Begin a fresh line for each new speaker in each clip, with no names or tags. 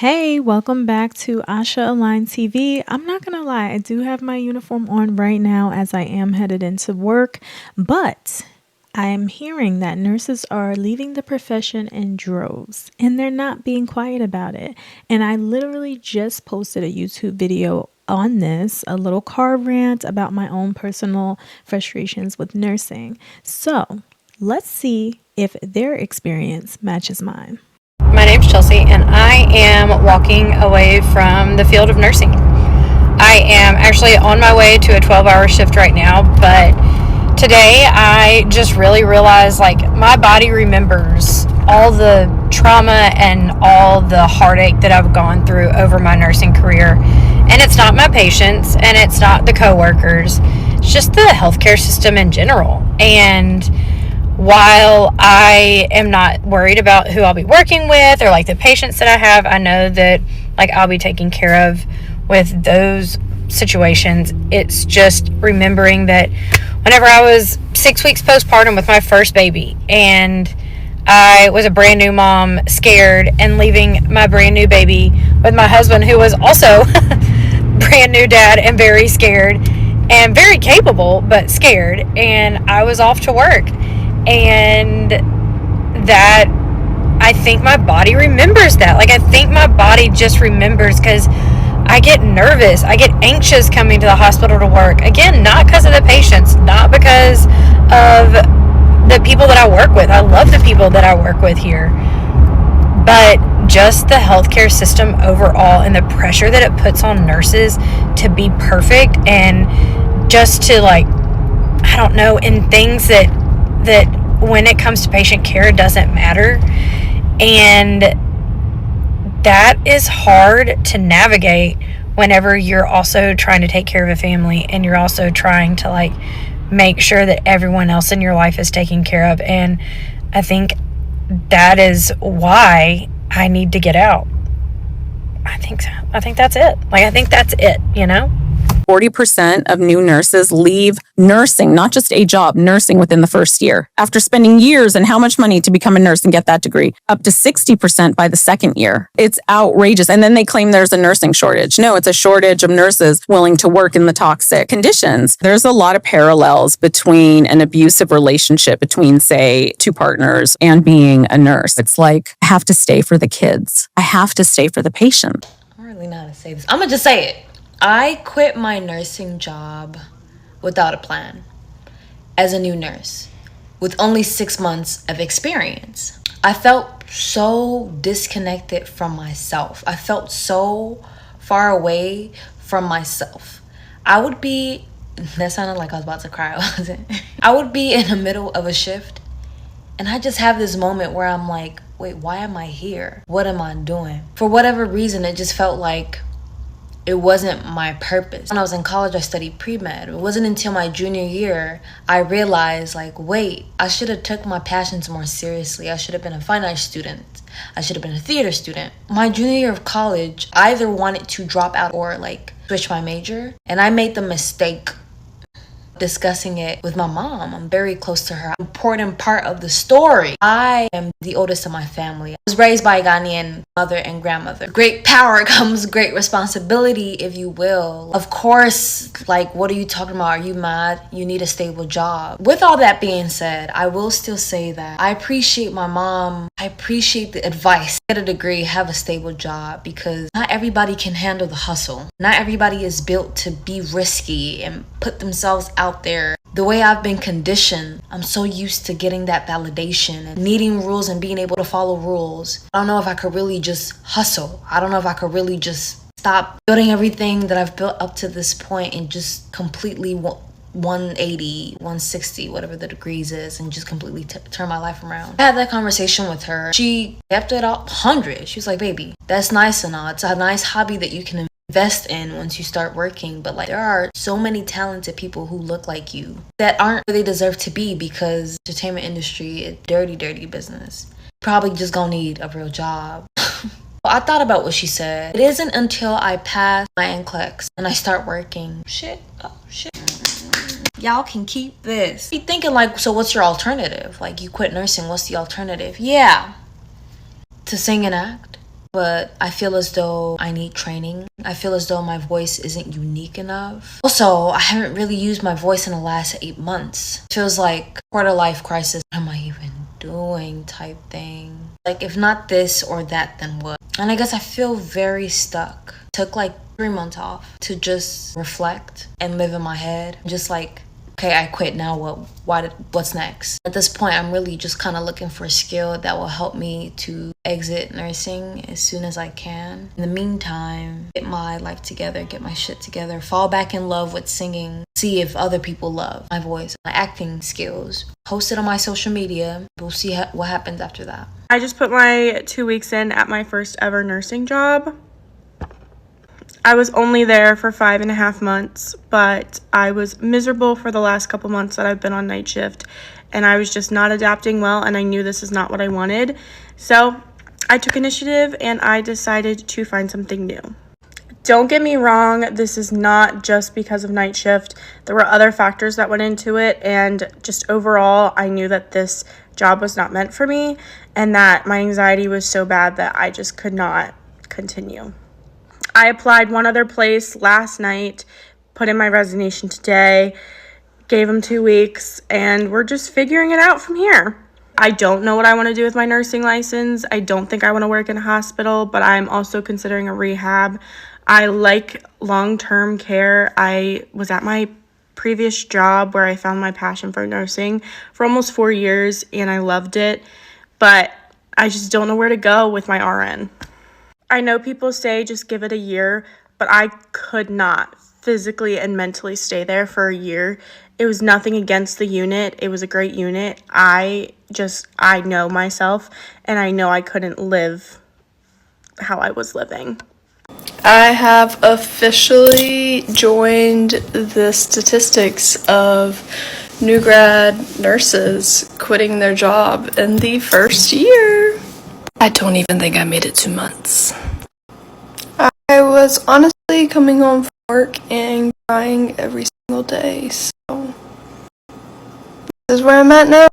Hey, welcome back to ASHA Aligned TV. I'm not gonna lie, I do have my uniform on right now as I am headed into work, but I am hearing that nurses are leaving the profession in droves and they're not being quiet about it. And I literally just posted a YouTube video on this, a little car rant about my own personal frustrations with nursing. So let's see if their experience matches mine.
My name's Chelsea, and I am walking away from the field of nursing. I am actually on my way to a 12-hour shift right now, but today I just really realized my body remembers all the trauma and all the heartache that I've gone through over my nursing career. And it's not my patients, and it's not the coworkers. It's just the healthcare system in general. And while I am not worried about who I'll be working with or the patients that I have, I know that I'll be taken care of with those situations. It's just remembering that whenever I was 6 weeks postpartum with my first baby and I was a brand new mom, scared, and leaving my brand new baby with my husband, who was also brand new dad and very scared and very capable, but scared. And I was off to work. And that, I think my body remembers that. I think my body just remembers, because I get nervous. I get anxious coming to the hospital to work. Again, not because of the patients, not because of the people that I work with. I love the people that I work with here. But just the healthcare system overall and the pressure that it puts on nurses to be perfect and just to I don't know, in things that when it comes to patient care doesn't matter. And that is hard to navigate whenever you're also trying to take care of a family and you're also trying to make sure that everyone else in your life is taken care of. And I think that is why I need to get out. I think so. I think that's it. I think that's it,
40% of new nurses leave nursing, not just a job, nursing within the first year, after spending years and how much money to become a nurse and get that degree, up to 60% by the second year. It's outrageous. And then they claim there's a nursing shortage. No, it's a shortage of nurses willing to work in the toxic conditions. There's a lot of parallels between an abusive relationship between, say, two partners and being a nurse. It's I have to stay for the kids. I have to stay for the patient.
I don't really know how to say this. I'm going to just say it. I quit my nursing job without a plan as a new nurse with only 6 months of experience. I felt so disconnected from myself. I felt so far away from myself. That sounded like I was about to cry, wasn't it? I would be in the middle of a shift and I just have this moment where I'm like, wait, why am I here? What am I doing? For whatever reason, it just felt like it wasn't my purpose. When I was in college, I studied pre-med. It wasn't until my junior year I realized, wait, I should have took my passions more seriously. I should have been a fine arts student. I should have been a theater student. My junior year of college, I either wanted to drop out or switch my major. And I made the mistake discussing it with my mom. I'm very close to her. Important part of the story. I am the oldest of my family. I was raised by a Ghanaian mother and grandmother. Great power comes great responsibility, if you will. Of course, what are you talking about? Are you mad? You need a stable job. With all that being said, I will still say that I appreciate my mom. I appreciate the advice. Get a degree, have a stable job, because not everybody can handle the hustle. Not everybody is built to be risky and put themselves out there. The way I've been conditioned, I'm so used to getting that validation and needing rules and being able to follow rules. I don't know if I could really just hustle. I don't know if I could really just stop building everything that I've built up to this point and just completely 180, 160, whatever the degrees is, and just completely turn my life around. I had that conversation with her. She kept it up 100. She was like, baby, that's nice and all. It's a nice hobby that you can invest in once you start working, but there are so many talented people who look like you that aren't where they deserve to be, because entertainment industry is dirty business. Probably just gonna need a real job. I thought about what she said. It isn't until I pass my NCLEX and I start working. Shit. Y'all can keep this. Be thinking so what's your alternative? You quit nursing, what's the alternative? Yeah. To sing and act. but I feel as though I need training. I feel as though my voice isn't unique enough. Also, I haven't really used my voice in the last 8 months. It feels like quarter life crisis. What am I even doing type thing? Like, if not this or that, then what? And I guess I feel very stuck. Took like 3 months off to just reflect and live in my head. Just like, okay, I quit, now what? What's next? At this point, I'm really just kind of looking for a skill that will help me to exit nursing as soon as I can. In the meantime, get my life together, get my shit together, fall back in love with singing, see if other people love my voice, my acting skills, post it on my social media. We'll see what happens after that.
I just put my 2 weeks in at my first ever nursing job. I was only there for 5.5 months, but I was miserable for the last couple months that I've been on night shift, and I was just not adapting well, and I knew this is not what I wanted. So I took initiative and I decided to find something new. Don't get me wrong, this is not just because of night shift. There were other factors that went into it, and just overall, I knew that this job was not meant for me, and that my anxiety was so bad that I just could not continue. I applied one other place last night, put in my resignation today, gave them 2 weeks, and we're just figuring it out from here. I don't know what I want to do with my nursing license. I don't think I want to work in a hospital, but I'm also considering a rehab. I like long-term care. I was at my previous job where I found my passion for nursing for almost 4 years, and I loved it, but I just don't know where to go with my RN. I know people say just give it a year, but I could not physically and mentally stay there for a year. It was nothing against the unit. It was a great unit. I know myself, and I know I couldn't live how I was living.
I have officially joined the statistics of new grad nurses quitting their job in the first year. I don't even think I made it 2 months. I was honestly coming home from work and crying every single day, so this is where I'm at now.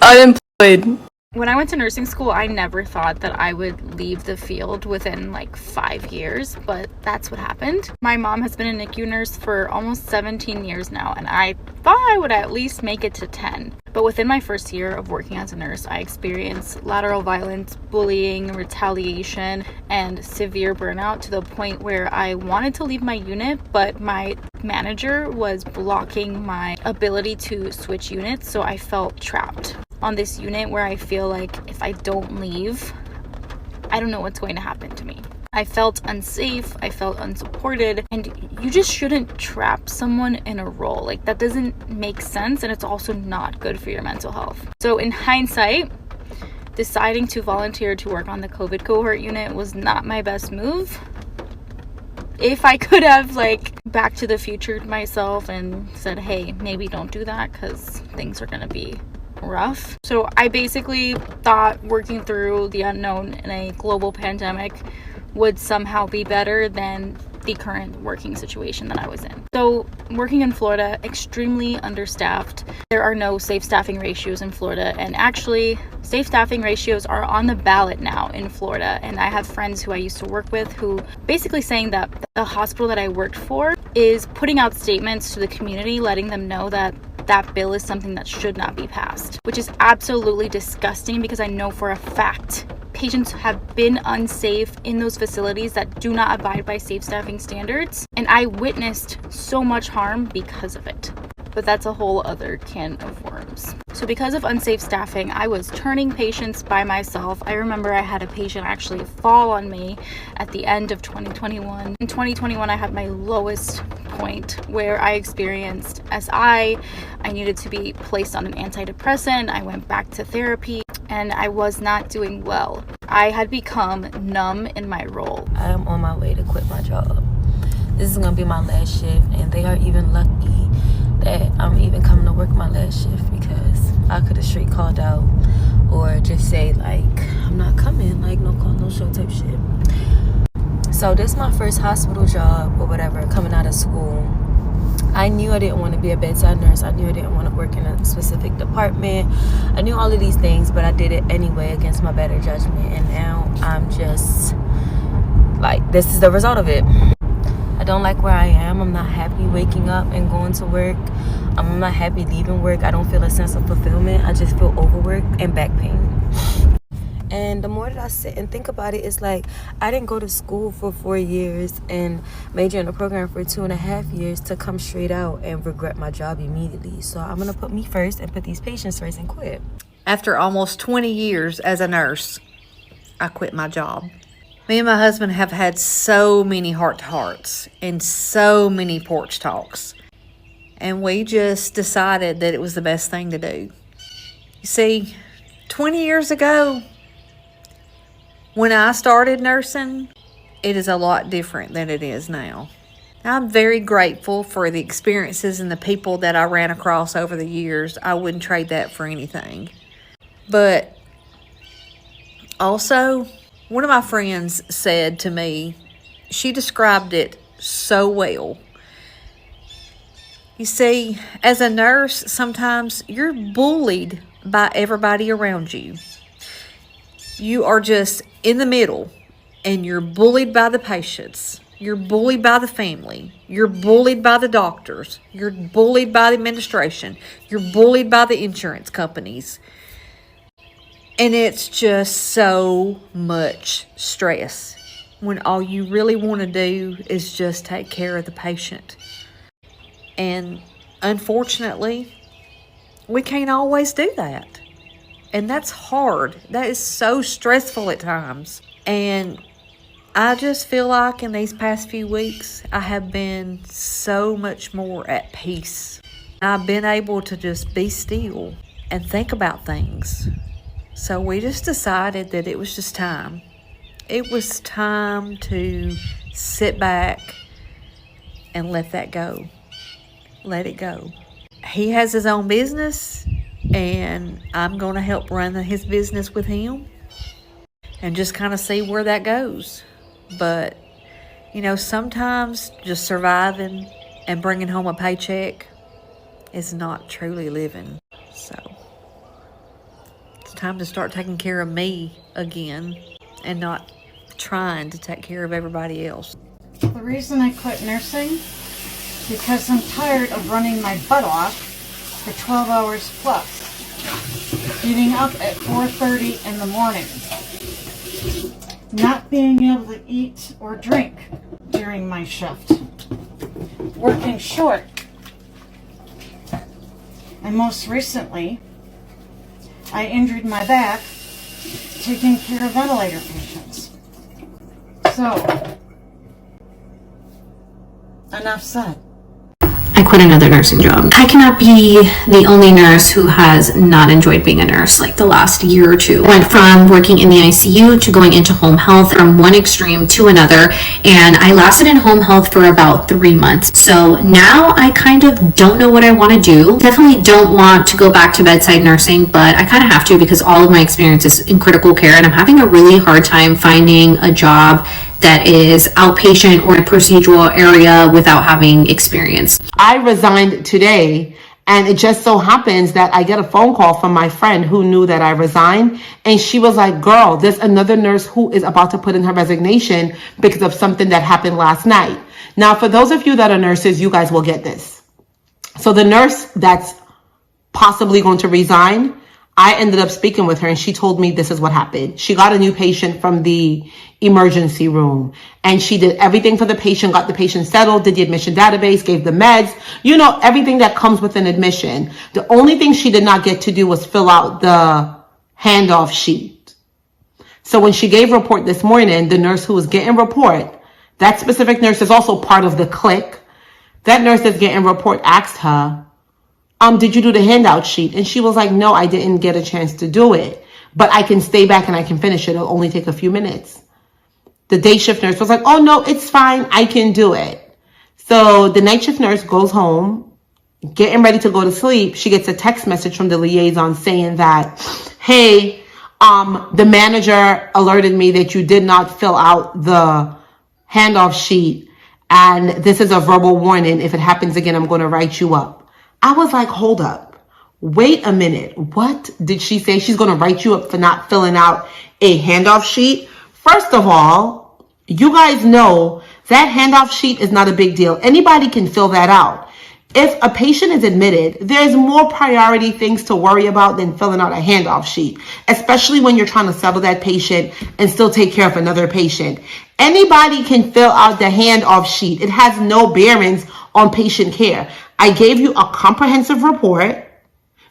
Unemployed.
When I went to nursing school, I never thought that I would leave the field within like 5 years, but that's what happened. My mom has been a NICU nurse for almost 17 years now, and I thought I would at least make it to 10. But within my first year of working as a nurse, I experienced lateral violence, bullying, retaliation, and severe burnout to the point where I wanted to leave my unit, but my manager was blocking my ability to switch units, so I felt trapped on this unit where I feel like if I don't leave, I don't know what's going to happen to me. I felt unsafe, I felt unsupported, and you just shouldn't trap someone in a role. Like, that doesn't make sense, and it's also not good for your mental health. So in hindsight, deciding to volunteer to work on the COVID cohort unit was not my best move. If I could have Back to the Futured myself and said, hey, maybe don't do that because things are gonna be rough. So I basically thought working through the unknown in a global pandemic would somehow be better than the current working situation that I was in. So working in Florida, extremely understaffed. There are no safe staffing ratios in Florida, and actually safe staffing ratios are on the ballot now in Florida. And I have friends who I used to work with who basically saying that the hospital that I worked for is putting out statements to the community letting them know that that bill is something that should not be passed, which is absolutely disgusting because I know for a fact patients have been unsafe in those facilities that do not abide by safe staffing standards, and I witnessed so much harm because of it. But that's a whole other can of worms. So because of unsafe staffing, I was turning patients by myself. I remember I had a patient actually fall on me at the end of 2021. In 2021, I had my lowest point where I experienced SI. I needed to be placed on an antidepressant. I went back to therapy, and I was not doing well. I had become numb in my role.
I am on my way to quit my job. This is gonna be my last shift, and they are even lucky that I'm even coming to work my last shift because I could have straight called out or just say I'm not coming, no call, no show type shit. So this is my first hospital job or whatever coming out of school. I knew I didn't want to be a bedside nurse. I knew I didn't want to work in a specific department. I knew all of these things, but I did it anyway against my better judgment. And now I'm just like, this is the result of it. I don't like where I am. I'm not happy waking up and going to work. I'm not happy leaving work. I don't feel a sense of fulfillment. I just feel overworked and back pain. And the more that I sit and think about it, it's like I didn't go to school for 4 years and major in a program for 2.5 years to come straight out and regret my job immediately. So I'm going to put me first and put these patients first and quit.
After almost 20 years as a nurse, I quit my job. Me and my husband have had so many heart-to-hearts and so many porch talks. And we just decided that it was the best thing to do. You see, 20 years ago, when I started nursing, it is a lot different than it is now. I'm very grateful for the experiences and the people that I ran across over the years. I wouldn't trade that for anything. But also, one of my friends said to me, she described it so well. You see, as a nurse, sometimes you're bullied by everybody around you. You are just in the middle, and you're bullied by the patients. You're bullied by the family. You're bullied by the doctors. You're bullied by the administration. You're bullied by the insurance companies. And it's just so much stress when all you really want to do is just take care of the patient. And unfortunately, we can't always do that. And that's hard. That is so stressful at times. And I just feel like in these past few weeks, I have been so much more at peace. I've been able to just be still and think about things. So we just decided that it was just time. It was time to sit back and let that go. Let it go. He has his own business, and I'm going to help run his business with him and just kind of see where that goes. But, you know, sometimes just surviving and bringing home a paycheck is not truly living. So it's time to start taking care of me again and not trying to take care of everybody else.
The reason I quit nursing, because I'm tired of running my butt off for 12 hours plus. Getting up at 4:30 in the morning. Not being able to eat or drink during my shift. Working short. And most recently, I injured my back taking care of ventilator patients. So, enough said.
I quit another nursing job. I cannot be the only nurse who has not enjoyed being a nurse like the last year or two. Went from working in the ICU to going into home health, from one extreme to another, and I lasted in home health for about 3 months. So now I kind of don't know what I want to do. Definitely don't want to go back to bedside nursing, but I kind of have to because all of my experience is in critical care, and I'm having a really hard time finding a job that is outpatient or a procedural area without having experience.
I resigned today, and it just so happens that I get a phone call from my friend who knew that I resigned, and she was like, girl, there's another nurse who is about to put in her resignation because of something that happened last night. Now, for those of you that are nurses, you guys will get this. So the nurse that's possibly going to resign, I ended up speaking with her, and she told me this is what happened. She got a new patient from the emergency room, and she did everything for the patient, got the patient settled, did the admission database, gave the meds, you know, everything that comes with an admission. The only thing she did not get to do was fill out the handoff sheet. So when she gave report this morning, the nurse who was getting report, that specific nurse is also part of the clique. That nurse that's getting report asked her, did you do the handout sheet? And she was like, no, I didn't get a chance to do it, but I can stay back and I can finish it. It'll only take a few minutes. The day shift nurse was like, oh no, it's fine. I can do it. So the night shift nurse goes home, getting ready to go to sleep. She gets a text message from the liaison saying that, hey, the manager alerted me that you did not fill out the handoff sheet, and this is a verbal warning. If it happens again, I'm going to write you up. I was like, hold up. Wait a minute. What did she say? She's going to write you up for not filling out a handoff sheet? First of all, you guys know that handoff sheet is not a big deal. Anybody can fill that out. If a patient is admitted, there's more priority things to worry about than filling out a handoff sheet, especially when you're trying to settle that patient and still take care of another patient. Anybody can fill out the handoff sheet. It has no bearings on patient care. I gave you a comprehensive report.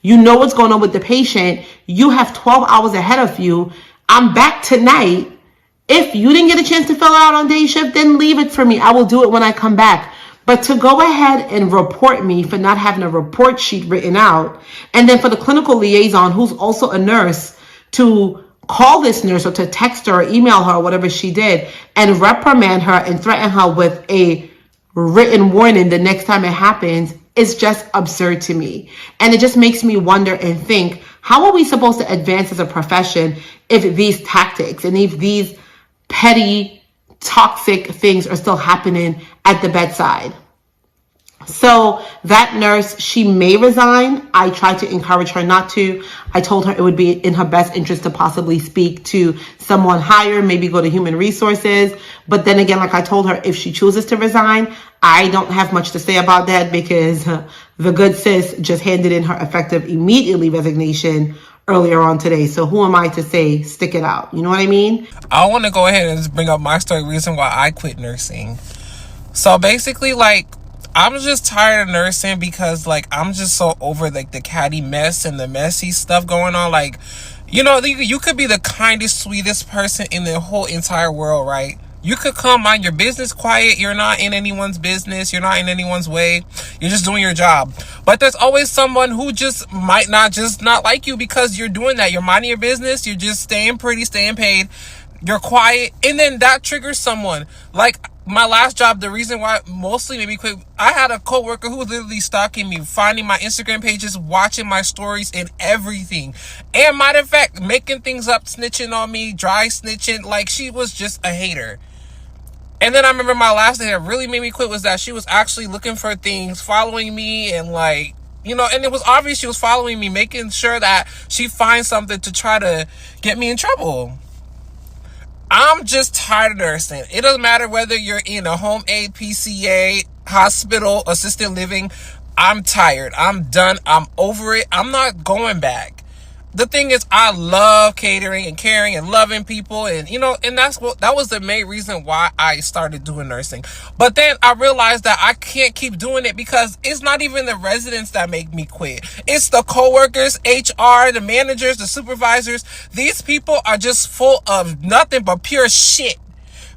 You know what's going on with the patient. You have 12 hours ahead of you. I'm back tonight. If you didn't get a chance to fill it out on day shift, then leave it for me. I will do it when I come back. But to go ahead and report me for not having a report sheet written out, and then for the clinical liaison, who's also a nurse, to call this nurse or to text her or email her or whatever she did and reprimand her and threaten her with a written warning the next time it happens is just absurd to me. And it just makes me wonder and think, how are we supposed to advance as a profession if these tactics and if these petty toxic things are still happening at the bedside? So that nurse, she may resign. I tried to encourage her not to. I told her it would be in her best interest to possibly speak to someone higher, maybe go to human resources. But then again, like I told her, if she chooses to resign, I don't have much to say about that because the good sis just handed in her effective immediately resignation earlier on today. So who am I to say stick it out? You know what I mean?
I want to go ahead and just bring up my story, reason why I quit nursing. So basically, like, I'm just tired of nursing because, like, I'm just so over, like, the catty mess and the messy stuff going on. Like, you know, you could be the kindest, sweetest person in the whole entire world, right? You could come mind your business quiet. You're not in anyone's business. You're not in anyone's way. You're just doing your job. But there's always someone who just might not like you because you're doing that. You're minding your business. You're just staying pretty, staying paid. You're quiet. And then that triggers someone. Like my last job, the reason why mostly made me quit, I had a coworker who was literally stalking me, finding my Instagram pages, watching my stories and everything. And matter of fact, making things up, snitching on me, dry snitching. Like she was just a hater. And then I remember my last thing that really made me quit was that she was actually looking for things, following me, and like, you know, and it was obvious she was following me, making sure that she finds something to try to get me in trouble. I'm just tired of nursing. It doesn't matter whether you're in a home aid, PCA, hospital, assisted living. I'm tired. I'm done. I'm over it. I'm not going back. The thing is, I love catering and caring and loving people, and you know, and that was the main reason why I started doing nursing. But then I realized that I can't keep doing it because it's not even the residents that make me quit. It's the coworkers, HR, the managers, the supervisors. These people are just full of nothing but pure shit.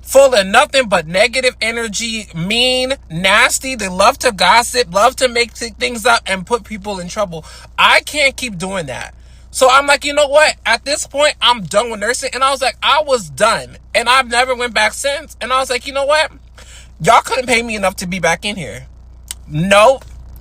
Full of nothing but negative energy, mean, nasty. They love to gossip, love to make things up and put people in trouble. I can't keep doing that. So I'm like, you know what? At this point, I'm done with nursing. And I was like, I was done. And I've never went back since. And I was like, you know what? Y'all couldn't pay me enough to be back in here. No,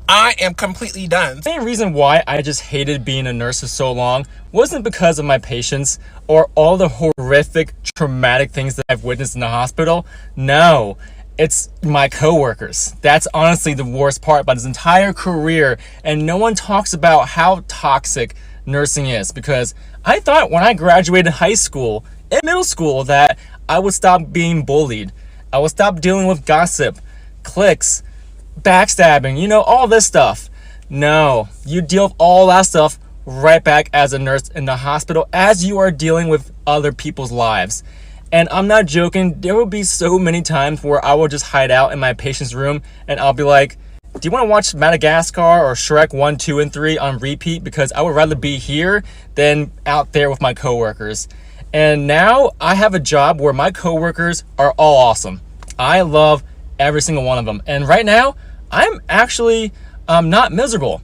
I am completely done.
The main reason why I just hated being a nurse for so long wasn't because of my patients or all the horrific, traumatic things that I've witnessed in the hospital. No, it's my coworkers. That's honestly the worst part about this entire career. And no one talks about how toxic nursing is, because I thought when I graduated high school and middle school that I would stop being bullied. I would stop dealing with gossip, cliques, backstabbing, you know, all this stuff. No, you deal with all that stuff right back as a nurse in the hospital as you are dealing with other people's lives. And I'm not joking, there will be so many times where I will just hide out in my patient's room and I'll be like, do you want to watch Madagascar or Shrek 1, 2, and 3 on repeat? Because I would rather be here than out there with my coworkers. And now I have a job where my coworkers are all awesome. I love every single one of them. And right now, I'm actually not miserable.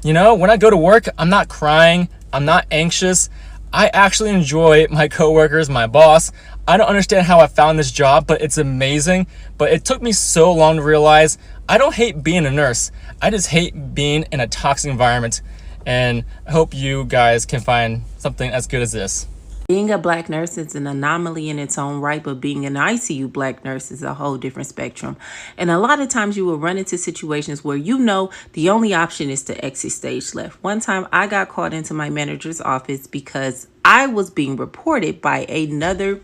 You know, when I go to work, I'm not crying. I'm not anxious. I actually enjoy my coworkers, my boss. I don't understand how I found this job, but it's amazing. But it took me so long to realize I don't hate being a nurse. I just hate being in a toxic environment. And I hope you guys can find something as good as this.
Being a black nurse is an anomaly in its own right, but being an ICU black nurse is a whole different spectrum. And a lot of times you will run into situations where the only option is to exit stage left. One time I got called into my manager's office because I was being reported by another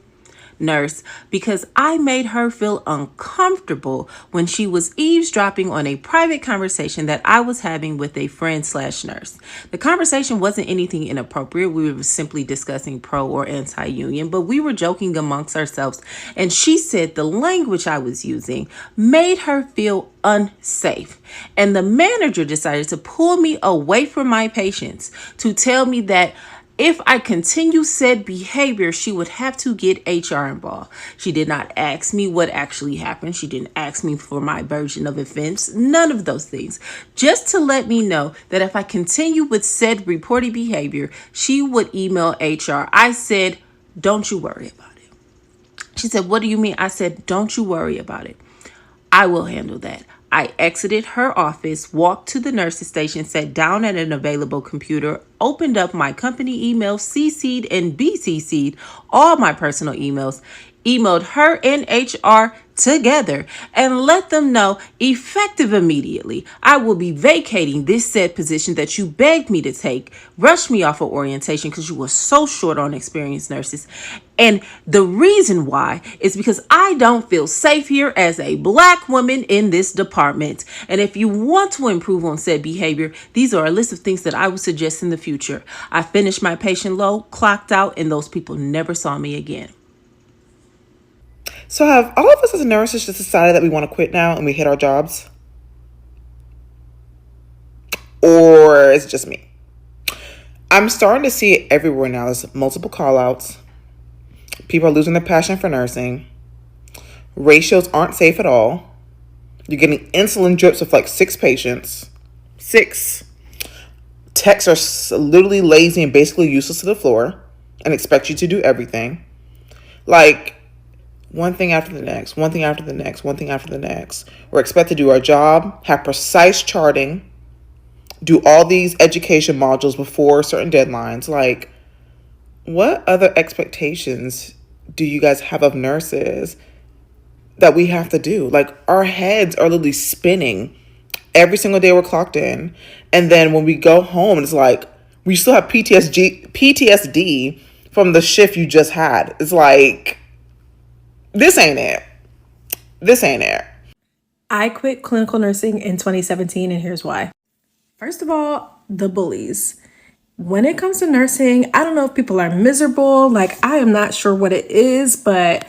nurse because I made her feel uncomfortable when she was eavesdropping on a private conversation that I was having with a friend/nurse. The conversation wasn't anything inappropriate. We were simply discussing pro or anti-union, but we were joking amongst ourselves, and she said the language I was using made her feel unsafe. And the manager decided to pull me away from my patients to tell me that if I continue said behavior, she would have to get HR involved. She did not ask me what actually happened. She didn't ask me for my version of events. None of those things. Just to let me know that if I continue with said reported behavior, she would email HR. I said, don't you worry about it. She said, what do you mean? I said, don't you worry about it. I will handle that. I exited her office, walked to the nurse's station, sat down at an available computer, opened up my company email, CC'd and BCC'd all my personal emails, emailed her and HR together, and let them know effective immediately I will be vacating this said position that you begged me to take, rushed me off of orientation because you were so short on experienced nurses. And the reason why is because I don't feel safe here as a black woman in this department. And if you want to improve on said behavior, these are a list of things that I would suggest in the future. I finished my patient load, clocked out, and those people never saw me again.
So have all of us as nurses just decided that we want to quit now and we hate our jobs? Or is it just me? I'm starting to see it everywhere now. There's multiple call-outs. People are losing their passion for nursing. Ratios aren't safe at all. You're getting insulin drips with like 6 patients. 6. Techs are literally lazy and basically useless to the floor and expect you to do everything. Like, one thing after the next, one thing after the next, one thing after the next. We're expected to do our job, have precise charting, do all these education modules before certain deadlines. Like, what other expectations do you guys have of nurses that we have to do? Like, our heads are literally spinning every single day we're clocked in. And then when we go home, it's like, we still have PTSD from the shift you just had. It's like, this ain't it. This ain't it.
I quit clinical nursing in 2017, and here's why. First of all, the bullies. When it comes to nursing, I don't know if people are miserable. Like, I am not sure what it is, but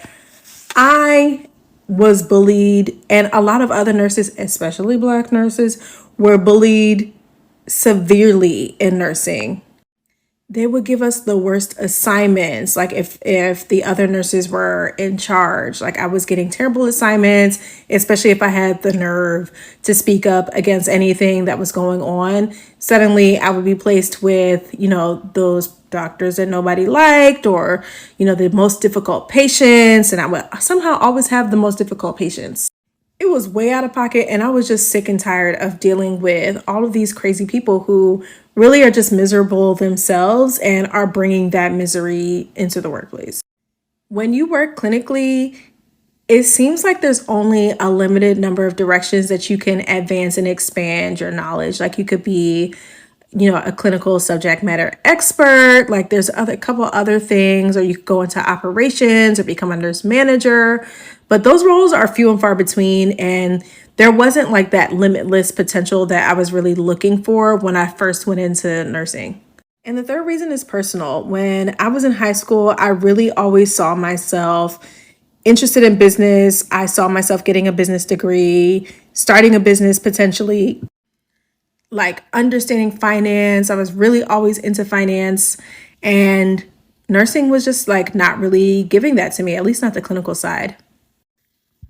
I was bullied, and a lot of other nurses, especially black nurses, were bullied severely in nursing. They would give us the worst assignments. Like if the other nurses were in charge, like I was getting terrible assignments, especially if I had the nerve to speak up against anything that was going on. Suddenly I would be placed with, those doctors that nobody liked, or, the most difficult patients. And I would somehow always have the most difficult patients. It was way out of pocket, and I was just sick and tired of dealing with all of these crazy people who really are just miserable themselves and are bringing that misery into the workplace. When you work clinically, it seems like there's only a limited number of directions that you can advance and expand your knowledge. Like you could be, a clinical subject matter expert. Like there's a couple other things, or you could go into operations or become a nurse manager. But those roles are few and far between, and there wasn't like that limitless potential that I was really looking for when I first went into nursing. And the third reason is personal. When I was in high school, I really always saw myself interested in business. I saw myself getting a business degree, starting a business potentially, like understanding finance. I was really always into finance, and nursing was just like not really giving that to me, at least not the clinical side.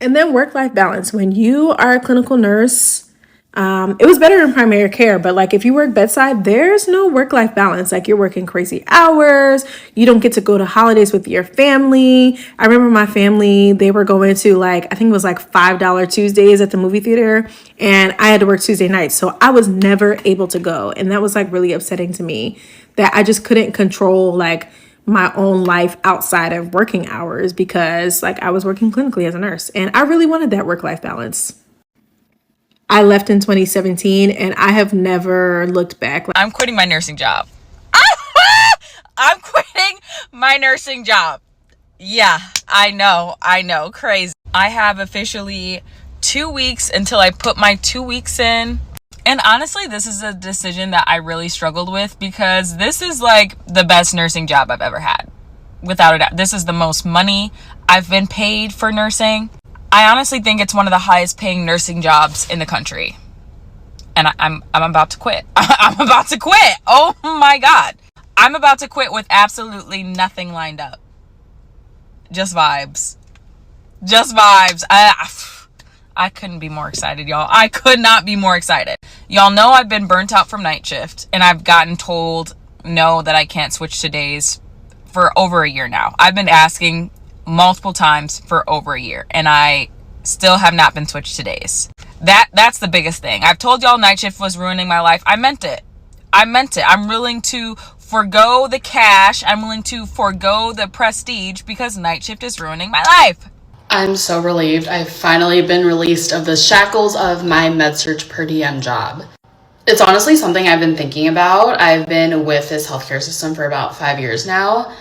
And then work-life balance. When you are a clinical nurse, it was better in primary care, but like if you work bedside, there's no work-life balance. Like you're working crazy hours. You don't get to go to holidays with your family. I remember my family, they were going to I think it was like $5 Tuesdays at the movie theater, and I had to work Tuesday nights. So I was never able to go. And that was like really upsetting to me that I just couldn't control like
my own life outside of working hours because like I was working clinically as a nurse and I really wanted that work-life balance. I left in 2017 and I have never looked back.
I'm quitting my nursing job. I'm quitting my nursing job. Yeah, I know, crazy. I have officially 2 weeks until I put my 2 weeks in. And honestly, this is a decision that I really struggled with because this is like the best nursing job I've ever had. Without a doubt. This is the most money I've been paid for nursing. I honestly think it's one of the highest paying nursing jobs in the country. And I'm about to quit. I'm about to quit. Oh my God. I'm about to quit with absolutely nothing lined up. Just vibes. Just vibes. I couldn't be more excited, y'all. I could not be more excited. Y'all know I've been burnt out from night shift and I've gotten told no that I can't switch to days for over a year now. I've been asking multiple times for over a year and I still have not been switched to days. That's the biggest thing. I've told y'all night shift was ruining my life. I meant it. I'm willing to forgo the cash. I'm willing to forgo the prestige because night shift is ruining my life.
I'm so relieved. I've finally been released of the shackles of my med-surg per diem job. It's honestly something I've been thinking about. I've been with this healthcare system for about 5 years now.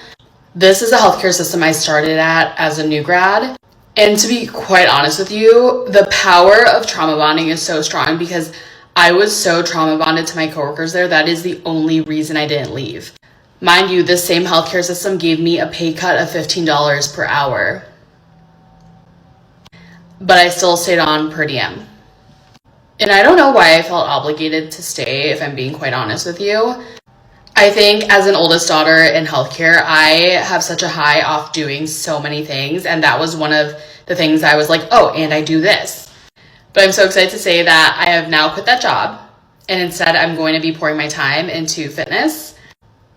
This is a healthcare system I started at as a new grad. And to be quite honest with you, the power of trauma bonding is so strong because I was so trauma bonded to my coworkers there. That is the only reason I didn't leave. Mind you, this same healthcare system gave me a pay cut of $15 per hour. But I still stayed on per diem. And I don't know why I felt obligated to stay, if I'm being quite honest with you. I think as an oldest daughter in healthcare, I have such a high off doing so many things. And that was one of the things I was like, oh, and I do this. But I'm so excited to say that I have now quit that job. And instead, I'm going to be pouring my time into fitness.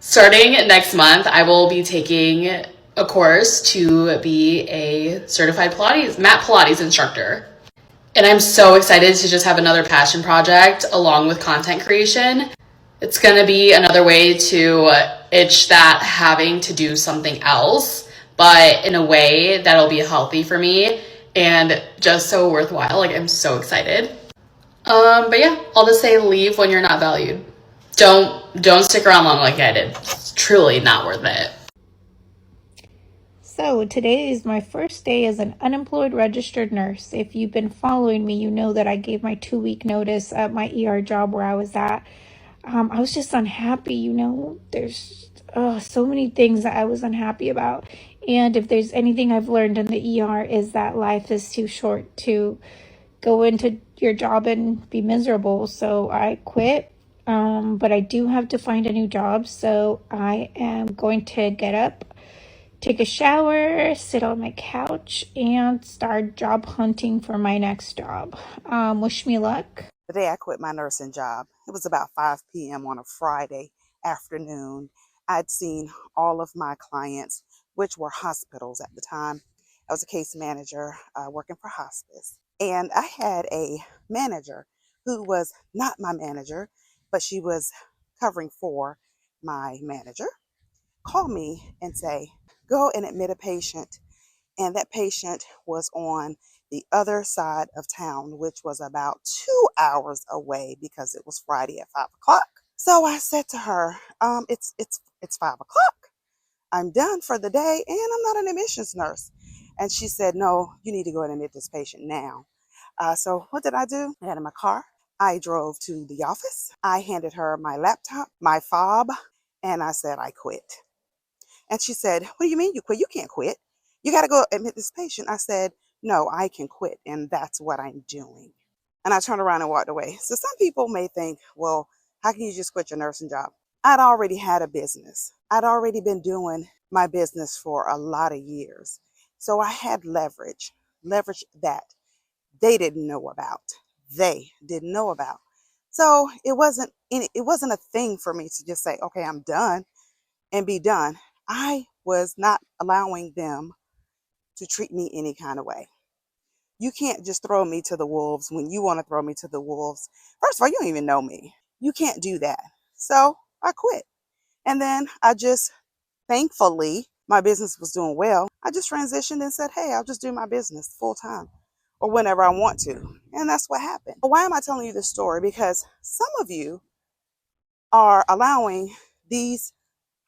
Starting next month, I will be taking a course to be a certified mat Pilates instructor. And I'm so excited to just have another passion project along with content creation. It's going to be another way to itch that having to do something else, but in a way that'll be healthy for me and just so worthwhile. Like, I'm so excited. But yeah, I'll just say leave when you're not valued. Don't stick around long like I did. It's truly not worth it.
So today is my first day as an unemployed registered nurse. If you've been following me, you know that I gave my 2-week notice at my ER job where I was at. I was just unhappy, there's so many things that I was unhappy about. And if there's anything I've learned in the ER is that life is too short to go into your job and be miserable. So I quit. But I do have to find a new job. So I am going to get up, take a shower, sit on my couch, and start job hunting for my next job. Wish me luck.
The day I quit my nursing job, it was about 5 p.m. on a Friday afternoon. I'd seen all of my clients, which were hospitals at the time. I was a case manager working for hospice. And I had a manager who was not my manager, but she was covering for my manager, call me and say, go and admit a patient. And that patient was on the other side of town, which was about 2 hours away because it was Friday at 5 o'clock. So I said to her, it's 5 o'clock. I'm done for the day and I'm not an admissions nurse. And she said, no, you need to go and admit this patient now. So what did I do? I had in my car. I drove to the office. I handed her my laptop, my fob, and I said, I quit. And she said, what do you mean you quit? You can't quit. You got to go admit this patient. I said, no, I can quit. And that's what I'm doing. And I turned around and walked away. So some people may think, well, how can you just quit your nursing job? I'd already had a business. I'd already been doing my business for a lot of years. So I had leverage that they didn't know about. So it wasn't a thing for me to just say, okay, I'm done and be done. I was not allowing them to treat me any kind of way. You can't just throw me to the wolves when you want to throw me to the wolves. First of all, you don't even know me. You can't do that. So I quit. And then I just Thankfully, my business was doing well. I just transitioned and said, hey, I'll just do my business full time or whenever I want to. And that's what happened. Why am I telling you this story? Because some of you are allowing these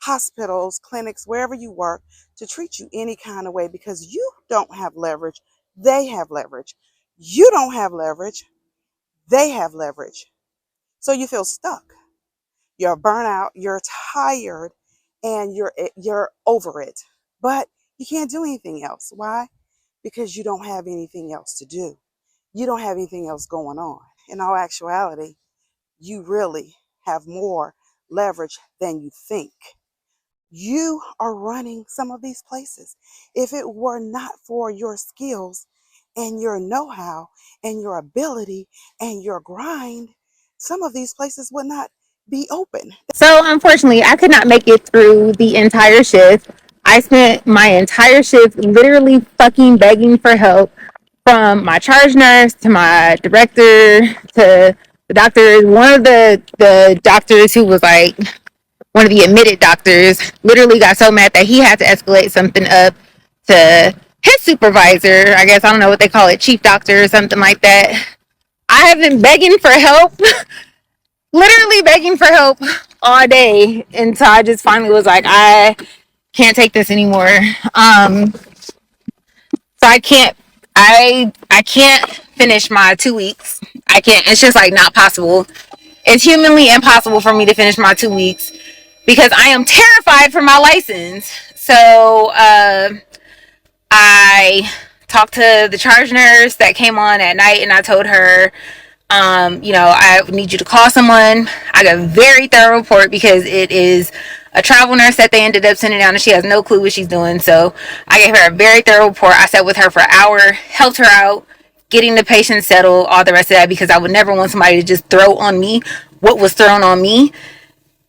hospitals, clinics, wherever you work, to treat you any kind of way because you don't have leverage. They have leverage. You don't have leverage. They have leverage. So you feel stuck. You're burnout, you're tired, and you're over it. But you can't do anything else. Why? Because you don't have anything else to do. You don't have anything else going on. In all actuality, you really have more leverage than you think. You are running some of these places. If it were not for your skills and your know-how and your ability and your grind, some of these places would not be open.
So unfortunately, I could not make it through the entire shift. I spent my entire shift literally fucking begging for help from my charge nurse to my director to the doctor. One of the doctors who was like one of the admitted doctors literally got so mad that he had to escalate something up to his supervisor. I guess I don't know what they call it, chief doctor or something like that. I have been begging for help, literally begging for help all day until I just finally was like, I can't take this anymore. So I can't finish my 2 weeks. I can't. It's just like not possible. It's humanly impossible for me to finish my 2 weeks because I am terrified for my license. So I talked to the charge nurse that came on at night and I told her, I need you to call someone. I got a very thorough report because it is a travel nurse that they ended up sending down and she has no clue what she's doing. So I gave her a very thorough report. I sat with her for an hour, helped her out, getting the patient settled, all the rest of that, because I would never want somebody to just throw on me what was thrown on me.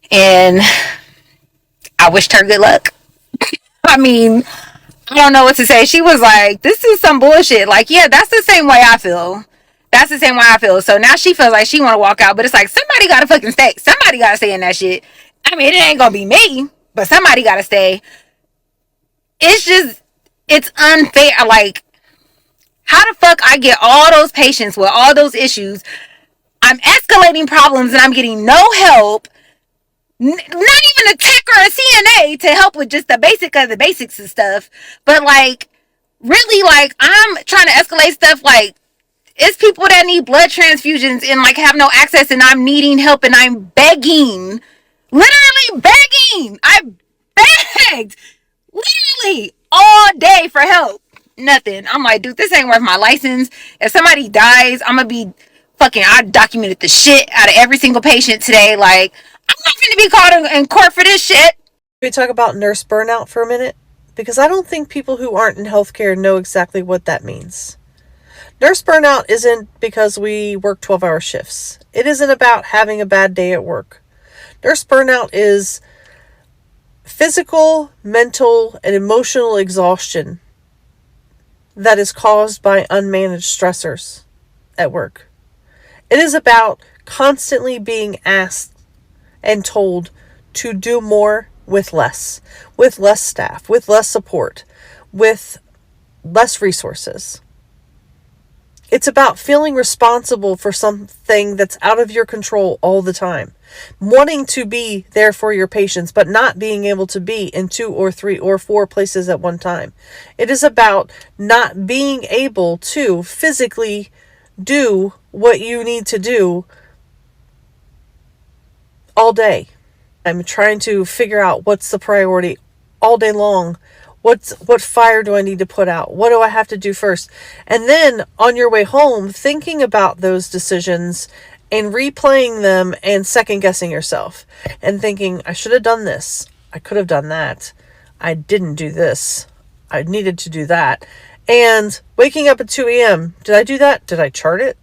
And I wished her good luck. I mean, I don't know what to say. She was like, this is some bullshit. Like, yeah, that's the same way I feel. That's the same way I feel. So now she feels like she want to walk out, but it's like somebody got to fucking stay. Somebody got to stay in that shit. I mean, it ain't going to be me, but somebody got to stay. It's just, it's unfair. Like, how the fuck I get all those patients with all those issues? I'm escalating problems and I'm getting no help. Not even a tech or a CNA to help with just the basic of the basics and stuff. But like, really, like, I'm trying to escalate stuff. Like, it's people that need blood transfusions and like have no access, and I'm needing help and I'm begging, literally begging. I begged literally all day for help. Nothing. I'm like, dude, this ain't worth my license. If somebody dies, I'm gonna be fucking, I documented the shit out of every single patient today. Like, I'm not gonna be called in court for this shit.
Can we talk about nurse burnout for a minute? Because I don't think people who aren't in healthcare know exactly what that means. Nurse burnout isn't because we work 12-hour shifts. It isn't about having a bad day at work. Nurse burnout is physical, mental, and emotional exhaustion that is caused by unmanaged stressors at work. It is about constantly being asked and told to do more with less staff, with less support, with less resources. It's about feeling responsible for something that's out of your control all the time. Wanting to be there for your patients, but not being able to be in 2 or 3 or 4 places at one time. It is about not being able to physically do what you need to do all day. I'm trying to figure out what's the priority all day long. What fire do I need to put out? What do I have to do first? And then on your way home, thinking about those decisions and replaying them and second guessing yourself and thinking, I should have done this. I could have done that. I didn't do this. I needed to do that. And waking up at 2 a.m. Did I do that? Did I chart it?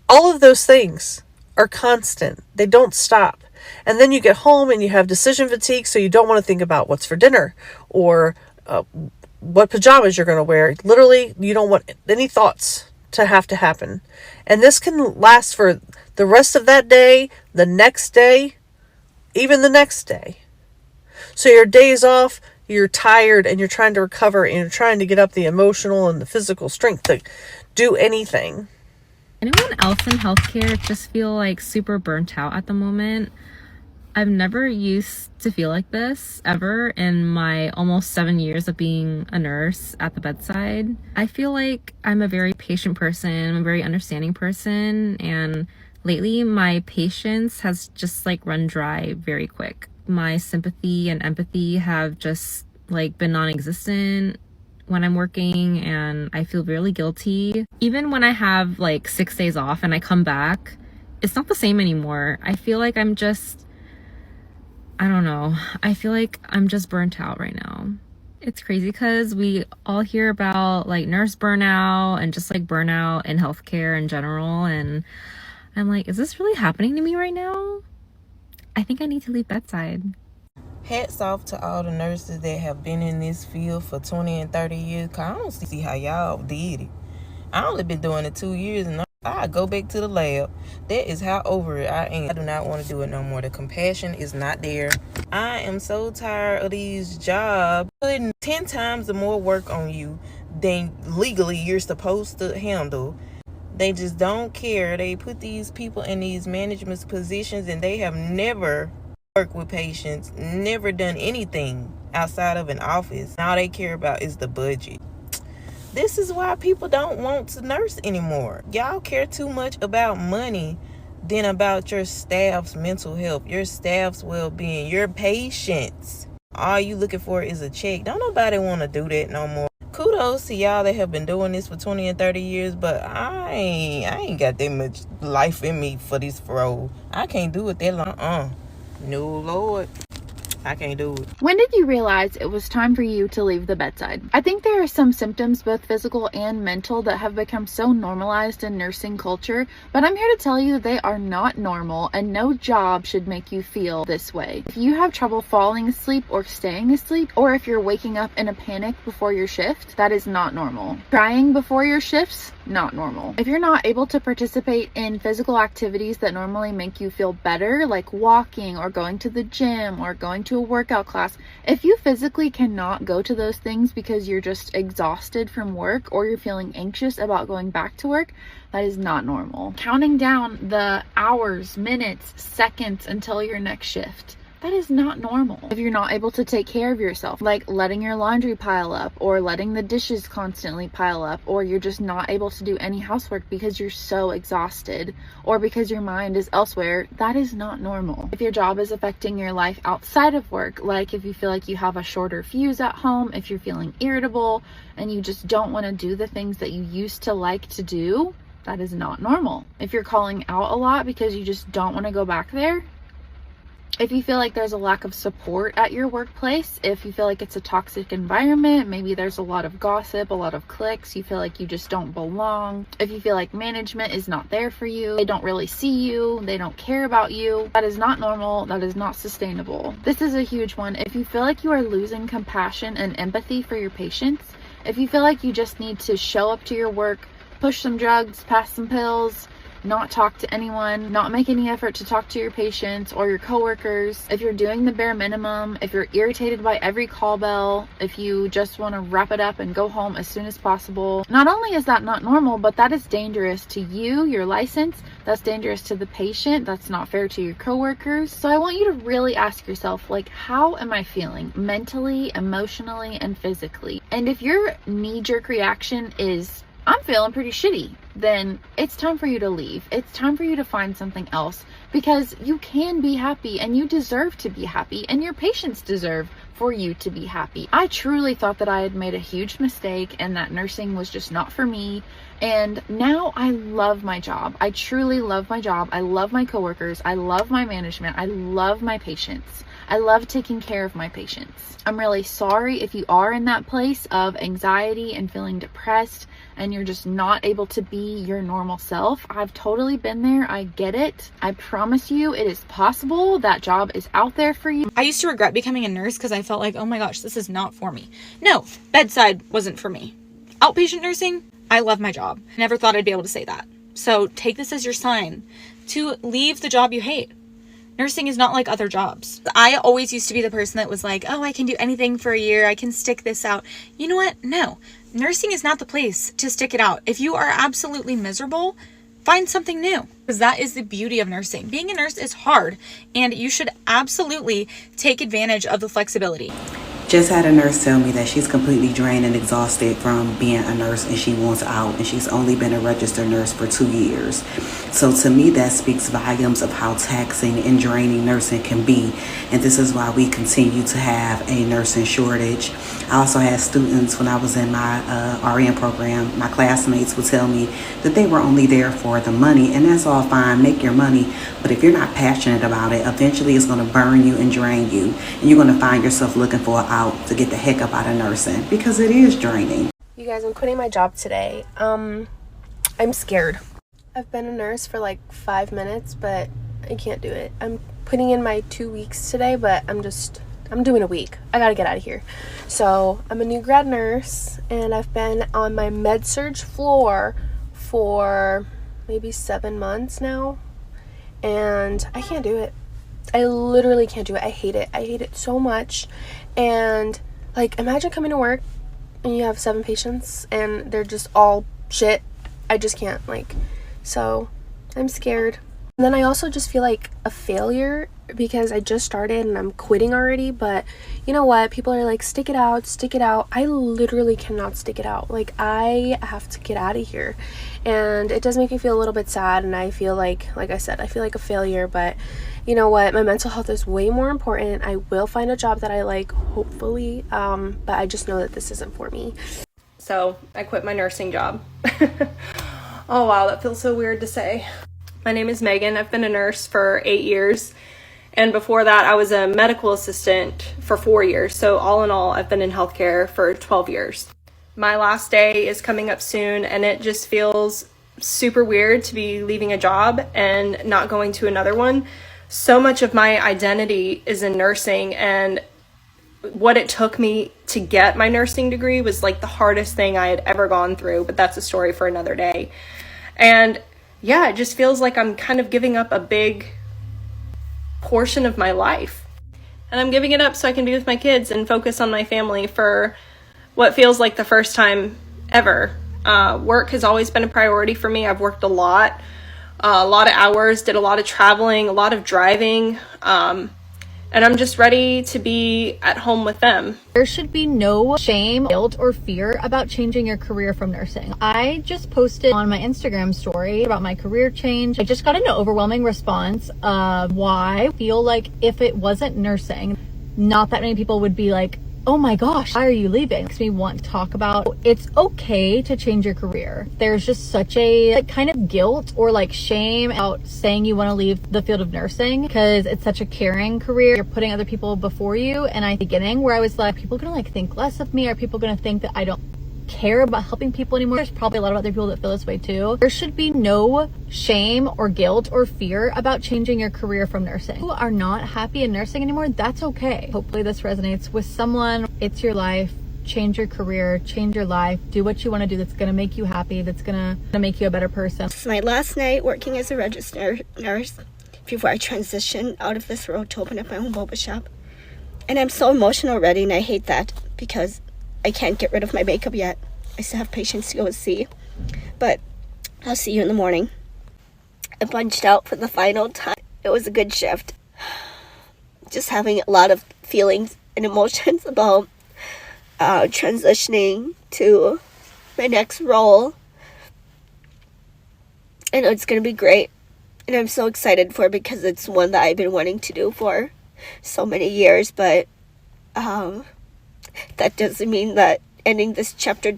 All of those things are constant. They don't stop. And then you get home and you have decision fatigue, so you don't want to think about what's for dinner or what pajamas you're going to wear. Literally, you don't want any thoughts to happen. And this can last for the rest of that day, the next day, even the next day. So your days off, you're tired and you're trying to recover and you're trying to get up the emotional and the physical strength to do anything.
Anyone else in healthcare just feel like super burnt out at the moment? I've never used to feel like this ever in my almost 7 years of being a nurse at the bedside. I feel like I'm a very patient person, I'm a very understanding person, and lately my patience has just like run dry very quick. My sympathy and empathy have just like been non-existent when I'm working, and I feel really guilty. Even when I have like 6 days off and I come back, it's not the same anymore. I feel like I don't know. I feel like I'm just burnt out right now. It's crazy because we all hear about like nurse burnout and just like burnout in healthcare in general. And I'm like, is this really happening to me right now? I think I need to leave bedside.
Hats off to all the nurses that have been in this field for 20 and 30 years. Cause I don't see how y'all did it. I only been doing it 2 years and I go back to the lab. That is how over it I am. I do not want to do it no more. The compassion is not there. I am so tired of these jobs putting 10 times the more work on you than legally you're supposed to handle. They just don't care. They put these people in these management positions and they have never worked with patients, never done anything outside of an office. All they care about is the budget. This is why people don't want to nurse anymore. Y'all care too much about money than about your staff's mental health, your staff's well-being, your patients. All you looking for is a check. Don't nobody want to do that no more. Kudos to y'all that have been doing this for 20 and 30 years, but I ain't got that much life in me for this role. I can't do it that long. No, Lord. I can't do it.
When did you realize it was time for you to leave the bedside? I think there are some symptoms, both physical and mental, that have become so normalized in nursing culture, but I'm here to tell you that they are not normal and no job should make you feel this way. If you have trouble falling asleep or staying asleep, or if you're waking up in a panic before your shift, that is not normal. Crying before your shifts, not normal. If you're not able to participate in physical activities that normally make you feel better, like walking or going to the gym or going to a workout class, if you physically cannot go to those things because you're just exhausted from work or you're feeling anxious about going back to work, that is not normal. Counting down the hours, minutes, seconds until your next shift, that is not normal. If you're not able to take care of yourself, like letting your laundry pile up or letting the dishes constantly pile up, or you're just not able to do any housework because you're so exhausted or because your mind is elsewhere, that is not normal. If your job is affecting your life outside of work, like if you feel like you have a shorter fuse at home, if you're feeling irritable and you just don't want to do the things that you used to like to do, that is not normal. If you're calling out a lot because you just don't want to go back there, if you feel like there's a lack of support at your workplace, if you feel like it's a toxic environment, maybe there's a lot of gossip, a lot of cliques, you feel like you just don't belong, if you feel like management is not there for you, they don't really see you, they don't care about you, that is not normal, that is not sustainable. This is a huge one. If you feel like you are losing compassion and empathy for your patients, if you feel like you just need to show up to your work, push some drugs, pass some pills, not talk to anyone, not make any effort to talk to your patients or your coworkers, if you're doing the bare minimum, if you're irritated by every call bell, if you just want to wrap it up and go home as soon as possible, not only is that not normal, but that is dangerous to you, your license, that's dangerous to the patient, that's not fair to your coworkers. So I want you to really ask yourself, like, how am I feeling mentally, emotionally, and physically? And if your knee-jerk reaction is, I'm feeling pretty shitty, then it's time for you to leave. It's time for you to find something else, because you can be happy and you deserve to be happy and your patients deserve for you to be happy. I truly thought that I had made a huge mistake and that nursing was just not for me. And now I love my job. I truly love my job. I love my coworkers. I love my management. I love my patients. I love taking care of my patients. I'm really sorry if you are in that place of anxiety and feeling depressed and you're just not able to be your normal self. I've totally been there. I get it. I promise you it is possible. That job is out there for you.
I used to regret becoming a nurse because I felt like, oh my gosh, this is not for me. No, bedside wasn't for me. Outpatient nursing, I love my job. Never thought I'd be able to say that. So take this as your sign to leave the job you hate. Nursing is not like other jobs. I always used to be the person that was like, oh, I can do anything for a year. I can stick this out. You know what? No. Nursing is not the place to stick it out. If you are absolutely miserable, find something new. Because that is the beauty of nursing. Being a nurse is hard, and you should absolutely take advantage of the flexibility.
Just had a nurse tell me that she's completely drained and exhausted from being a nurse and she wants out, and she's only been a registered nurse for 2 years. So to me, that speaks volumes of how taxing and draining nursing can be, and this is why we continue to have a nursing shortage. I also had students when I was in my RN program, my classmates would tell me that they were only there for the money, and that's all fine, make your money, but if you're not passionate about it, eventually it's going to burn you and drain you, and you're going to find yourself looking for an out to get the heck up out of nursing, because it is draining.
You guys, I'm quitting my job today. I'm scared. I've been a nurse for like 5 minutes, but I can't do it. I'm putting in my 2 weeks today, but I'm doing a week. I gotta get out of here. So I'm a new grad nurse, and I've been on my med-surg floor for maybe 7 months now, and I can't do it. I literally can't do it. I hate it. I hate it so much. And like, imagine coming to work and you have 7 patients and they're just all shit. I just can't, so I'm scared. And then I also just feel like a failure because I just started and I'm quitting already. But you know what? People are like, stick it out, stick it out. I literally cannot stick it out. I have to get out of here. And it does make me feel a little bit sad, and I feel like I said, I feel like a failure. But you know what? My mental health is way more important. I will find a job that I like, hopefully. But I just know that this isn't for me. So I quit my nursing job. Oh wow, that feels so weird to say. My name is Megan. I've been a nurse for 8 years. And before that, I was a medical assistant for 4 years. So all in all, I've been in healthcare for 12 years. My last day is coming up soon, and it just feels super weird to be leaving a job and not going to another one. So much of my identity is in nursing, and what it took me to get my nursing degree was like the hardest thing I had ever gone through, but that's a story for another day. And yeah, it just feels like I'm kind of giving up a big portion of my life. And I'm giving it up so I can be with my kids and focus on my family for what feels like the first time ever. Work has always been a priority for me. I've worked a lot of hours, did a lot of traveling, a lot of driving, and I'm just ready to be at home with them.
There should be no shame, guilt, or fear about changing your career from nursing. I just posted on my Instagram story about my career change. I just got an overwhelming response of why I feel like if it wasn't nursing, not that many people would be like, oh my gosh, why are you leaving? It makes me want to talk about it's okay to change your career. There's just such a kind of guilt or shame about saying you want to leave the field of nursing because it's such a caring career. You're putting other people before you. And I beginning where I was like, people gonna think less of me? Are people gonna think that I don't care about helping people anymore? There's probably a lot of other people that feel this way too. There should be no shame or guilt or fear about changing your career from nursing. If you are not happy in nursing anymore, that's okay. Hopefully this resonates with someone. It's your life. Change your career, change your life, do what you want to do that's going to make you happy, that's going to make you a better person.
It's my last night working as a registered nurse before I transition out of this role to open up my own boba shop. And I'm so emotional already, and I hate that because I can't get rid of my makeup yet. I still have patients to go and see. But I'll see you in the morning. I punched out for the final time. It was a good shift. Just having a lot of feelings and emotions about transitioning to my next role. I know it's going to be great. And I'm so excited for it because it's one that I've been wanting to do for so many years. But that doesn't mean that ending this chapter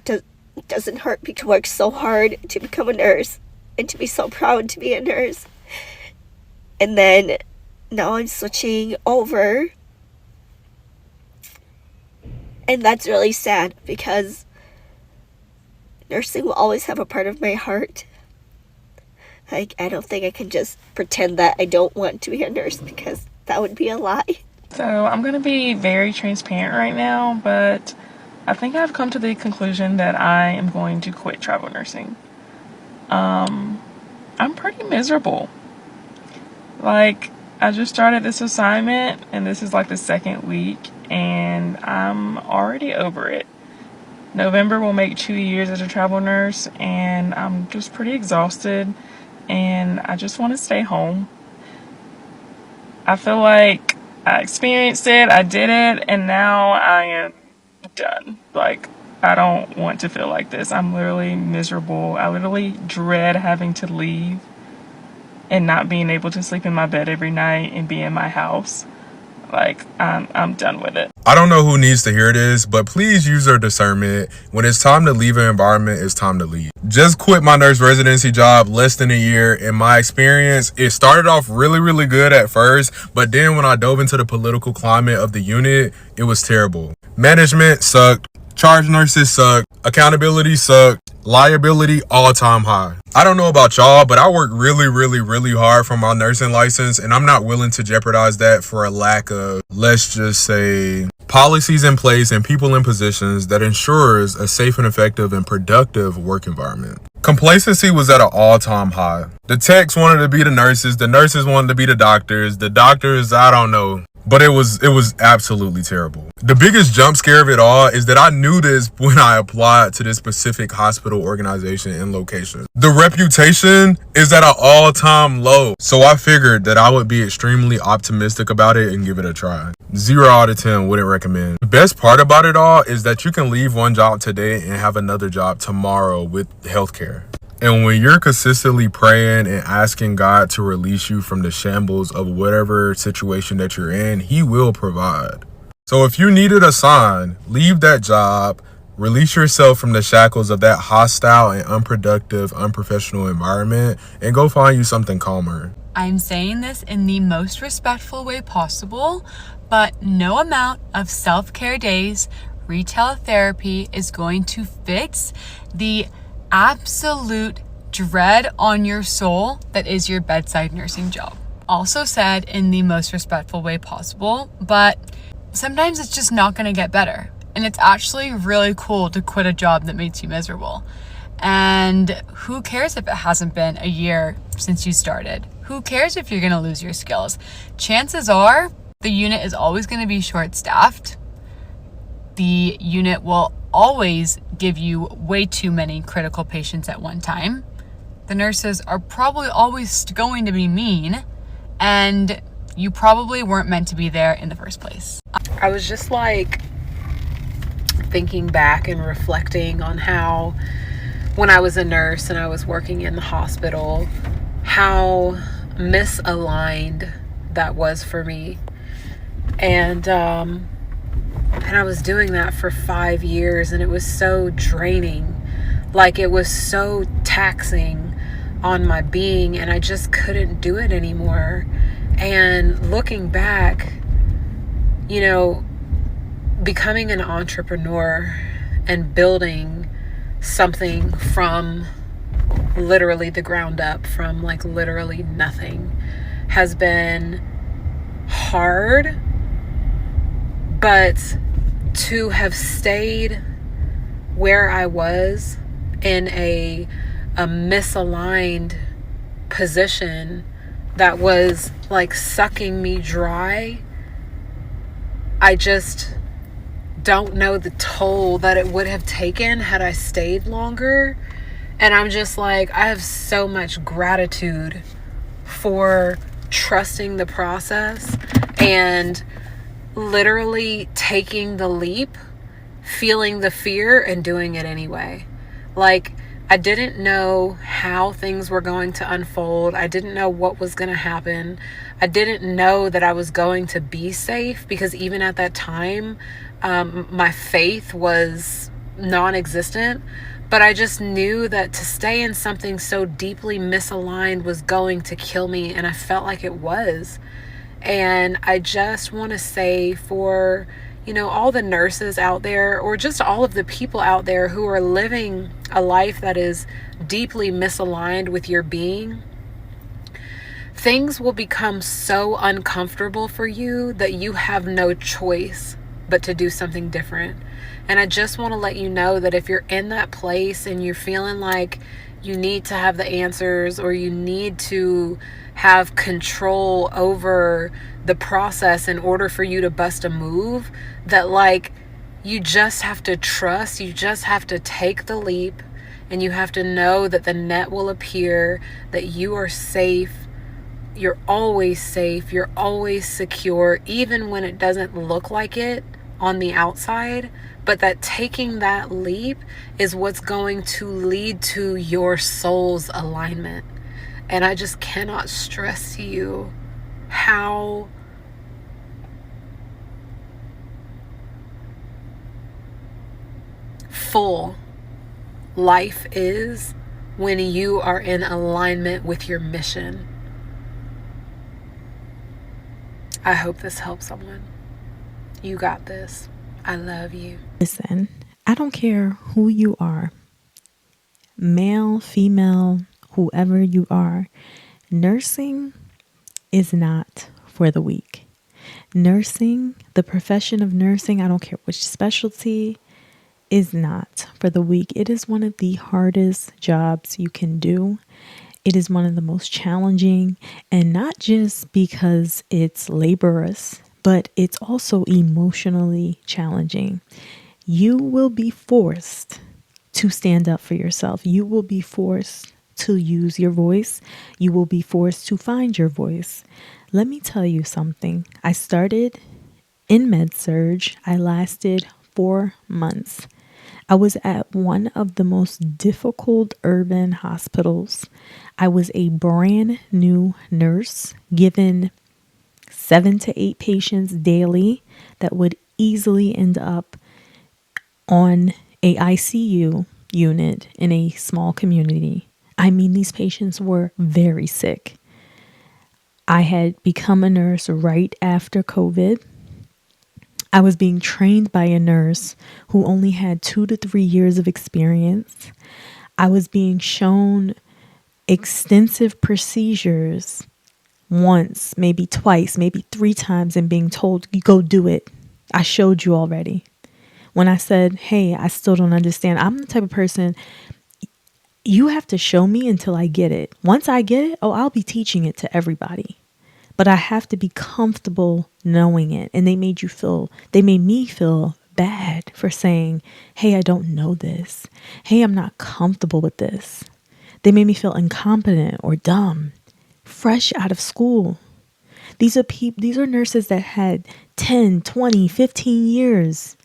doesn't hurt, because I worked so hard to become a nurse and to be so proud to be a nurse. And then now I'm switching over. And that's really sad because nursing will always have a part of my heart. I don't think I can just pretend that I don't want to be a nurse, because that would be a lie.
So I'm going to be very transparent right now, but I think I've come to the conclusion that I am going to quit travel nursing. I'm pretty miserable. I just started this assignment and this is like the second week and I'm already over it. November will make 2 years as a travel nurse and I'm just pretty exhausted and I just want to stay home. I feel like I experienced it, I did it, and now I am done. Like, I don't want to feel like this. I'm literally miserable. I literally dread having to leave and not being able to sleep in my bed every night and be in my house. Like, I'm done with it.
I don't know who needs to hear this, but please use your discernment. When it's time to leave an environment, it's time to leave. Just quit my nurse residency job less than a year. In my experience, it started off really, really good at first, but then when I dove into the political climate of the unit, it was terrible. Management sucked. Charge nurses sucked. Accountability sucked. Liability all-time high. I don't know about y'all, but I work really, really, really hard for my nursing license, and I'm not willing to jeopardize that for a lack of, let's just say, policies in place and people in positions that ensures a safe and effective and productive work environment. Complacency was at an all-time high. The techs wanted to be the nurses wanted to be the doctors, I don't know. But it was absolutely terrible. The biggest jump scare of it all is that I knew this when I applied to this specific hospital organization and location. The reputation is at an all-time low. So I figured that I would be extremely optimistic about it and give it a try. 0 out of 10 wouldn't recommend. The best part about it all is that you can leave one job today and have another job tomorrow with healthcare. And when you're consistently praying and asking God to release you from the shambles of whatever situation that you're in, He will provide. So if you needed a sign, leave that job, release yourself from the shackles of that hostile and unproductive, unprofessional environment, and go find you something calmer.
I'm saying this in the most respectful way possible, but no amount of self-care days, retail therapy is going to fix the absolute dread on your soul that is your bedside nursing job. Also said in the most respectful way possible, but sometimes it's just not going to get better. And it's actually really cool to quit a job that makes you miserable. And who cares if it hasn't been a year since you started? Who cares if you're going to lose your skills? Chances are the unit is always going to be short-staffed. The unit will always give you way too many critical patients at one time. The nurses are probably always going to be mean, and you probably weren't meant to be there in the first place.
I was just like thinking back and reflecting on how when I was a nurse and I was working in the hospital, how misaligned that was for me. And I was doing that for 5 years and it was so draining. Like, it was so taxing on my being and I just couldn't do it anymore. And looking back, you know, becoming an entrepreneur and building something from literally the ground up, from like literally nothing, has been hard. But to have stayed where I was in a misaligned position that was like sucking me dry, I just don't know the toll that it would have taken had I stayed longer. And I'm just like, I have so much gratitude for trusting the process and literally taking the leap, feeling the fear, and doing it anyway. Like, I didn't know how things were going to unfold. I didn't know what was going to happen. I didn't know that I was going to be safe, because even at that time, my faith was non-existent. But I just knew that to stay in something so deeply misaligned was going to kill me, and I felt like it was. And I just want to say, for, you know, all the nurses out there, or just all of the people out there who are living a life that is deeply misaligned with your being, things will become so uncomfortable for you that you have no choice but to do something different. And I just want to let you know that if you're in that place and you're feeling like you need to have the answers, or you need to have control over the process in order for you to bust a move, that like you just have to trust, you just have to take the leap, and you have to know that the net will appear, that you are safe. You're always safe, you're always secure, even when it doesn't look like it on the outside, but that taking that leap is what's going to lead to your soul's alignment. And I just cannot stress to you how full life is when you are in alignment with your mission. I hope this helps someone. You got this. I love you.
Listen, I don't care who you are, male, female, whoever you are. Nursing is not for the weak. Nursing, the profession of nursing, I don't care which specialty, is not for the weak. It is one of the hardest jobs you can do. It is one of the most challenging, and not just because it's laborious, but it's also emotionally challenging. You will be forced to stand up for yourself. You will be forced to use your voice. You will be forced to find your voice. Let me tell you something. I started in med-surg. I lasted 4 months. I was at one of the most difficult urban hospitals. I was a brand new nurse given 7 to 8 patients daily that would easily end up on a ICU unit in a small community. I mean, these patients were very sick. I had become a nurse right after COVID. I was being trained by a nurse who only had 2 to 3 years of experience. I was being shown extensive procedures once, maybe twice, maybe 3 times, and being told, you go do it. I showed you already. When I said, hey, I still don't understand, I'm the type of person, you have to show me until I get it. Once I get it, I'll be teaching it to everybody. But I have to be comfortable knowing it. And they made me feel bad for saying, hey, I don't know this. Hey, I'm not comfortable with this. They made me feel incompetent or dumb, fresh out of school. These are nurses that had 10, 20, 15 years.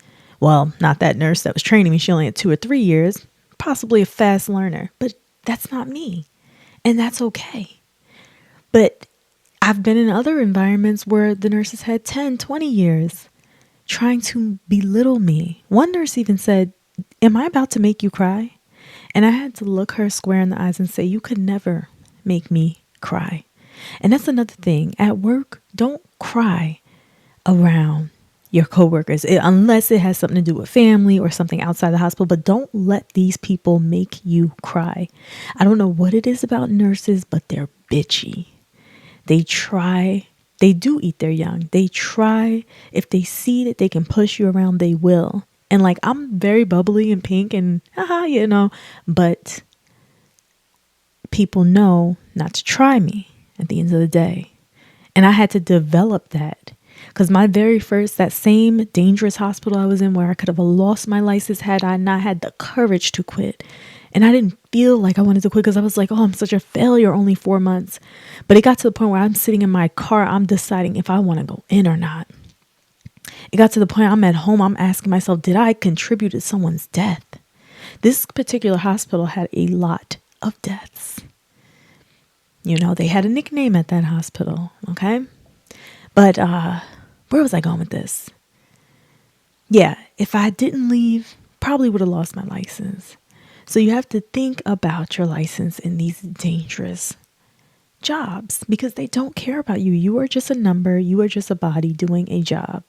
Well, not that nurse that was training me. She only had 2 or 3 years, possibly a fast learner, but that's not me. And that's okay. But I've been in other environments where the nurses had 10, 20 years trying to belittle me. One nurse even said, am I about to make you cry? And I had to look her square in the eyes and say, you could never make me cry. And that's another thing. At work, don't cry around your coworkers, unless it has something to do with family or something outside the hospital. But don't let these people make you cry. I don't know what it is about nurses, but they're bitchy. They do eat their young. They try, if they see that they can push you around, they will. And like, I'm very bubbly and pink and but people know not to try me at the end of the day. And I had to develop that. Because my very first, that same dangerous hospital I was in where I could have lost my license had I not had the courage to quit. And I didn't feel like I wanted to quit because I was like, oh, I'm such a failure, only 4 months. But it got to the point where I'm sitting in my car, I'm deciding if I want to go in or not. It got to the point I'm at home, I'm asking myself, did I contribute to someone's death? This particular hospital had a lot of deaths. They had a nickname at that hospital, okay? But where was I going with this? Yeah, if I didn't leave, probably would have lost my license. So you have to think about your license in these dangerous jobs because they don't care about you. You are just a number. You are just a body doing a job.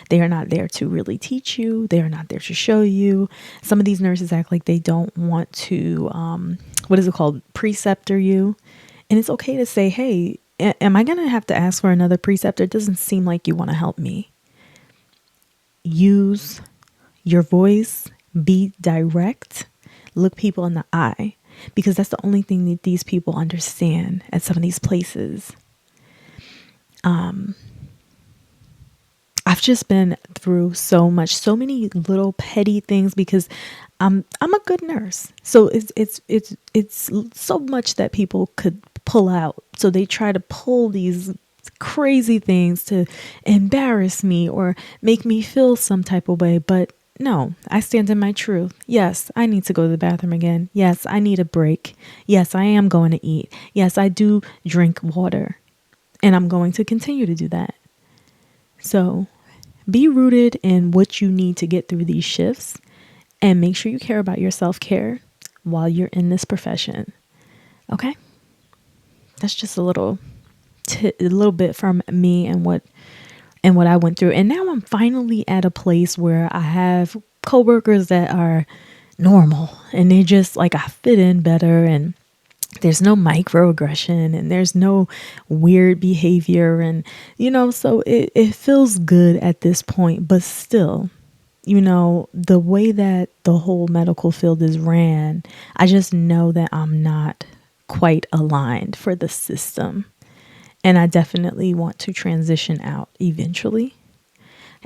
They are not there to really teach you. They are not there to show you. Some of these nurses act like they don't want to, preceptor you. And it's okay to say, hey, am I going to have to ask for another preceptor? It doesn't seem like you want to help me. Use your voice. Be direct. Look people in the eye. because that's the only thing that these people understand at some of these places. I've just been through so many little petty things because I'm a good nurse. So it's so much that people could pull out. So they try to pull these crazy things to embarrass me or make me feel some type of way. But no, I stand in my truth. Yes, I need to go to the bathroom again. Yes, I need a break. Yes, I am going to eat. Yes, I do drink water. And I'm going to continue to do that. So be rooted in what you need to get through these shifts and make sure you care about your self-care while you're in this profession. Okay? That's just a little bit from me and what I went through. And now I'm finally at a place where I have coworkers that are normal and they just like, I fit in better, and there's no microaggression and there's no weird behavior, and so it feels good at this point. But still, the way that the whole medical field is ran, I just know that I'm not quite aligned for the system. And I definitely want to transition out eventually.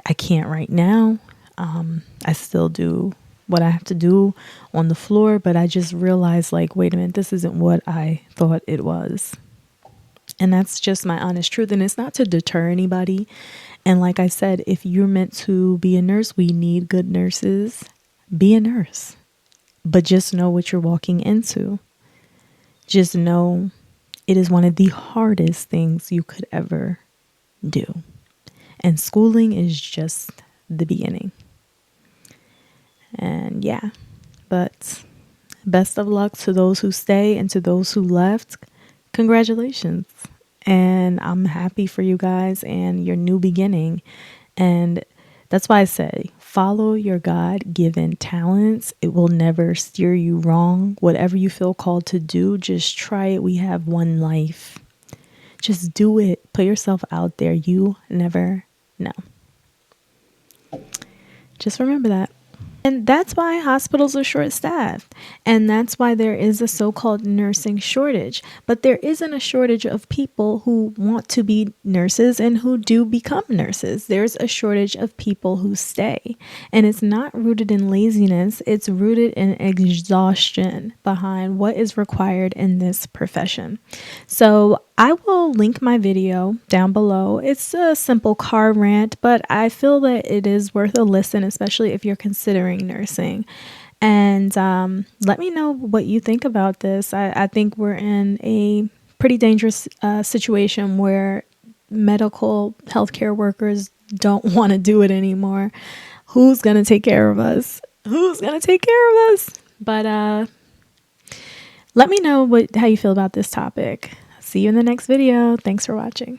I can't right now. I still do what I have to do on the floor, but I just realized, like, wait a minute, this isn't what I thought it was. And that's just my honest truth. And it's not to deter anybody. And like I said, if you're meant to be a nurse, we need good nurses. Be a nurse. But just know what you're walking into. Just know it is one of the hardest things you could ever do. And schooling is just the beginning. And yeah, but best of luck to those who stay, and to those who left, congratulations. And I'm happy for you guys and your new beginning. And that's why I say, follow your God-given talents. It will never steer you wrong. Whatever you feel called to do, just try it. We have one life. Just do it. Put yourself out there. You never know. Just remember that. And that's why hospitals are short-staffed. And that's why there is a so-called nursing shortage. But there isn't a shortage of people who want to be nurses and who do become nurses. There's a shortage of people who stay. And it's not rooted in laziness. It's rooted in exhaustion behind what is required in this profession. So I will link my video down below. It's a simple car rant, but I feel that it is worth a listen, especially if you're considering nursing. And let me know what you think about this. I think we're in a pretty dangerous situation where medical healthcare workers don't want to do it anymore. Who's going to take care of us? Who's going to take care of us? But let me know how you feel about this topic. See you in the next video. Thanks for watching.